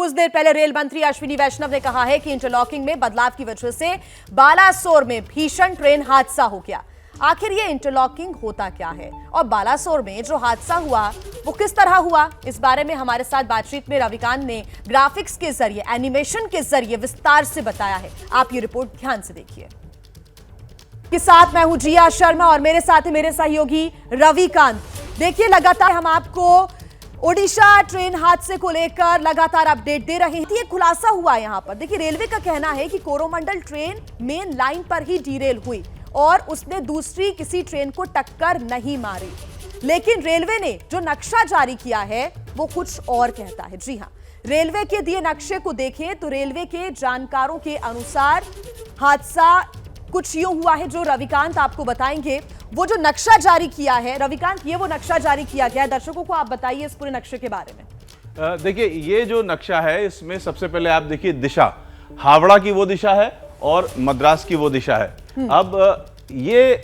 कुछ देर पहले रेल मंत्री अश्विनी वैष्णव ने कहा है कि इंटरलॉकिंग में बदलाव की वजह से बालासोर में भीषण ट्रेन हादसा हो गया। आखिर ये इंटरलॉकिंग होता क्या है और बालासोर में जो हादसा हुआ वो किस तरह हुआ, इस बारे में हमारे साथ बातचीत में रविकांत ने ग्राफिक्स के जरिए, एनिमेशन के जरिए विस्तार से बताया है। आप ये रिपोर्ट ध्यान से देखिए। के साथ मैं हूं जिया शर्मा और मेरे साथ है मेरे सहयोगी रविकांत। देखिए, लगातार हम आपको ओडिशा ट्रेन हादसे को लेकर लगातार अपडेट दे रहे हैं। ये खुलासा हुआ यहां पर। देखिए, रेलवे का कहना है कि कोरोमंडल ट्रेन मेन लाइन पर ही डीरेल हुई और उसने दूसरी किसी ट्रेन को टक्कर नहीं मारी, लेकिन रेलवे ने जो नक्शा जारी किया है वो कुछ और कहता है। जी हां, रेलवे के दिए नक्शे को देखें तो रेलवे के जानकारों के अनुसार हादसा कुछ यूं हुआ है जो रविकांत आपको बताएंगे। वो जो नक्शा जारी किया है, रविकांत, ये वो नक्शा जारी किया गया है। दर्शकों को आप बताइए इस पूरे नक्शे के बारे में। देखिए, ये जो नक्शा है इसमें सबसे पहले आप देखिए दिशा, हावड़ा की वो दिशा है और मद्रास की वो दिशा है। अब ये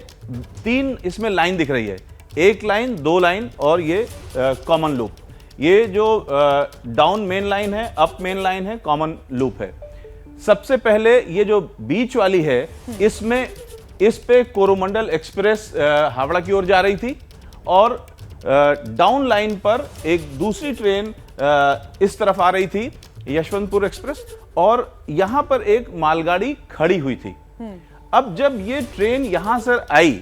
तीन इसमें लाइन दिख रही है, एक लाइन, दो लाइन और ये कॉमन लूप। ये जो डाउन मेन लाइन है, अप मेन लाइन है, कॉमन लूप है। सबसे पहले ये जो बीच वाली है, इसमें इस पे कोरोमंडल एक्सप्रेस हावड़ा की ओर जा रही थी और डाउन लाइन पर एक दूसरी ट्रेन इस तरफ आ रही थी, यशवंतपुर एक्सप्रेस, और यहां पर एक मालगाड़ी खड़ी हुई थी। अब जब ये ट्रेन यहां से आई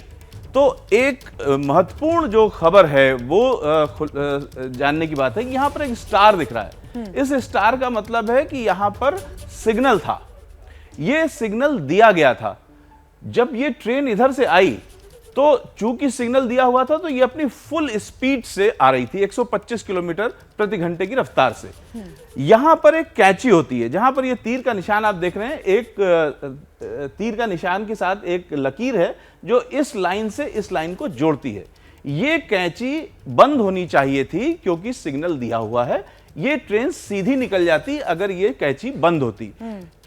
तो एक महत्वपूर्ण जो खबर है वो जानने की बात है कि यहां पर एक स्टार दिख रहा है। इस स्टार का मतलब है कि यहां पर सिग्नल था, ये सिग्नल दिया गया था। जब ये ट्रेन इधर से आई तो चूंकि सिग्नल दिया हुआ था तो ये अपनी फुल स्पीड से आ रही थी, 125 किलोमीटर प्रति घंटे की रफ्तार से। यहां पर एक कैची होती है, जहां पर ये तीर का निशान आप देख रहे हैं, एक तीर का निशान के साथ एक लकीर है जो इस लाइन से इस लाइन को जोड़ती है। ये कैची बंद होनी चाहिए थी क्योंकि सिग्नल दिया हुआ है। ये ट्रेन सीधी निकल जाती अगर ये कैची बंद होती।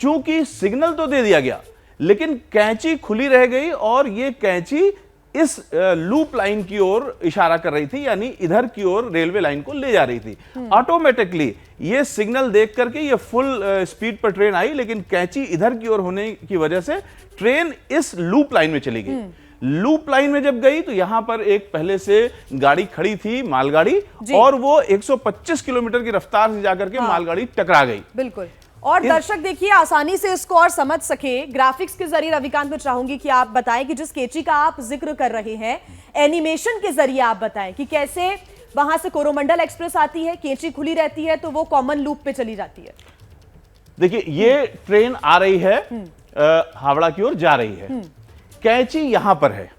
चूंकि सिग्नल तो दे दिया गया लेकिन कैची खुली रह गई और ये कैची इस लूप लाइन की ओर इशारा कर रही थी, यानी इधर की ओर रेलवे लाइन को ले जा रही थी। ऑटोमेटिकली ये सिग्नल देख करके ये फुल स्पीड पर ट्रेन आई, लेकिन कैची इधर की ओर होने की वजह से ट्रेन इस लूप लाइन में चली गई। लूप लाइन में जब गई तो यहां पर एक पहले से गाड़ी खड़ी थी, मालगाड़ी, और वो 125 किलोमीटर की रफ्तार से जाकर के मालगाड़ी टकरा गई। बिल्कुल। और दर्शक देखिए, आसानी से इसको और समझ सके, ग्राफिक्स के जरिए रविकांत, मैं चाहूंगी कि आप बताएं कि जिस कैची का आप जिक्र कर रहे हैं, एनिमेशन के जरिए आप बताएं कि कैसे वहां से कोरोमंडल एक्सप्रेस आती है, कैची खुली रहती है तो वो कॉमन लूप पे चली जाती है। देखिए, ये ट्रेन आ रही है, हावड़ा की ओर जा रही है, कैची यहां पर है,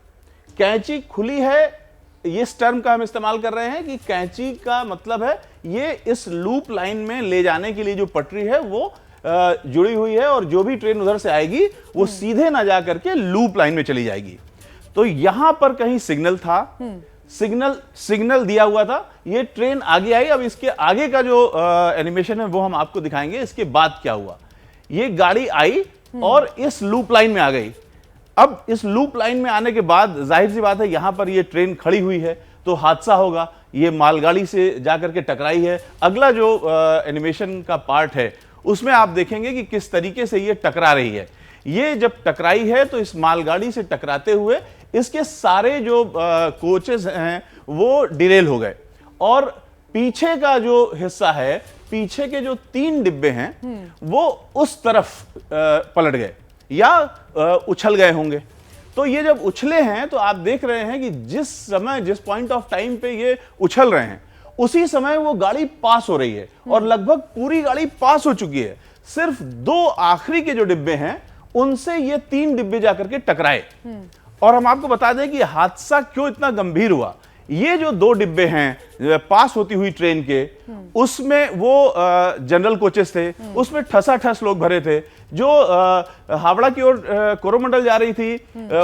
कैची खुली है। इस टर्म का हम इस्तेमाल कर रहे हैं कि कैंची का मतलब है ये इस लूप लाइन में ले जाने के लिए जो पटरी है वो जुड़ी हुई है, और जो भी ट्रेन उधर से आएगी वो सीधे ना जा करके लूप लाइन में चली जाएगी। तो यहां पर कहीं सिग्नल था, सिग्नल दिया हुआ था, ये ट्रेन आगे आई। अब इसके आगे का जो एनिमेशन है वो हम आपको दिखाएंगे। इसके बाद क्या हुआ, ये गाड़ी आई और इस लूप लाइन में आ गई। अब इस लूप लाइन में आने के बाद जाहिर सी बात है यहां पर ये ट्रेन खड़ी हुई है तो हादसा होगा। ये मालगाड़ी से जाकर के टकराई है। अगला जो एनिमेशन का पार्ट है उसमें आप देखेंगे कि किस तरीके से ये टकरा रही है। ये जब टकराई है तो इस मालगाड़ी से टकराते हुए इसके सारे जो कोचेस हैं वो डिरेल हो गए, और पीछे का जो हिस्सा है, पीछे के जो 3 डिब्बे हैं वो उस तरफ पलट गए या उछल गए होंगे। तो ये जब उछले हैं तो आप देख रहे हैं कि जिस समय, जिस पॉइंट ऑफ टाइम पे ये उछल रहे हैं उसी समय वो गाड़ी पास हो रही है, और लगभग पूरी गाड़ी पास हो चुकी है। सिर्फ 2 आखिरी के जो डिब्बे हैं उनसे ये 3 डिब्बे जाकर के टकराए। और हम आपको बता दें कि हादसा क्यों इतना गंभीर हुआ। ये जो 2 डिब्बे हैं पास होती हुई ट्रेन के, उसमें वो जनरल कोचेस थे, उसमें ठसाठस लोग भरे थे। जो हावड़ा की ओर कोरोमंडल जा रही थी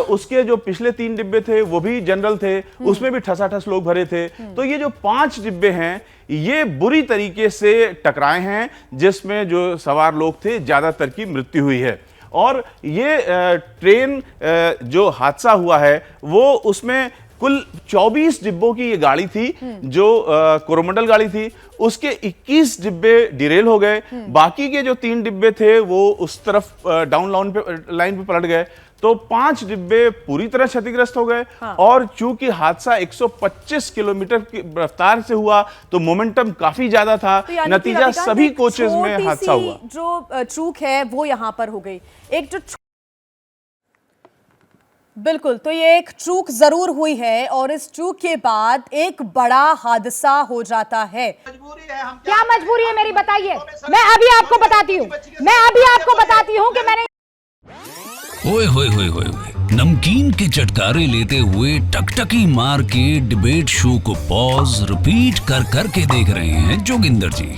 उसके जो पिछले 3 डिब्बे थे वो भी जनरल थे, उसमें भी ठसाठस लोग भरे थे। तो ये जो 5 डिब्बे हैं ये बुरी तरीके से टकराए हैं, जिसमें जो सवार लोग थे ज्यादातर की मृत्यु हुई है। और ये ट्रेन जो हादसा हुआ है वो उसमें कुल 24 डिब्बों की ये गाड़ी थी जो कोरोमंडल गाड़ी थी, उसके 21 डिब्बे डिरेल हो गए, बाकी के जो 3 डिब्बे थे वो उस तरफ डाउन लाइन पे पलट गए, तो 5 डिब्बे पूरी तरह क्षतिग्रस्त हो गए। और चूंकि हादसा 125 किलोमीटर की रफ्तार से हुआ तो मोमेंटम काफी ज्यादा था, तो नतीजा सभी कोचेस में हादसा हुआ। जो चूक है वो यहां पर हो गई, एक जो बिल्कुल, तो ये एक चूक जरूर हुई है और इस चूक के बाद एक बड़ा हादसा हो जाता है। क्या मजबूरी है मेरी, बताइए। मैं अभी आपको बताती हूँ कि मैंने ओए होए होए होए नमकीन के चटकारे लेते हुए टकटकी मार के डिबेट शो को पॉज रिपीट कर करके देख रहे हैं जोगिंदर जी।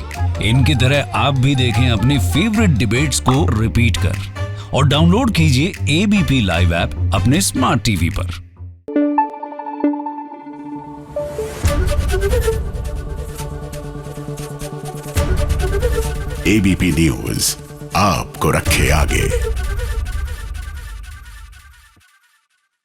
इनकी तरह आप भी देखें अपनी फेवरेट डिबेट्स को रिपीट कर और डाउनलोड कीजिए एबीपी लाइव ऐप अपने स्मार्ट टीवी पर। एबीपी न्यूज आपको रखे आगे।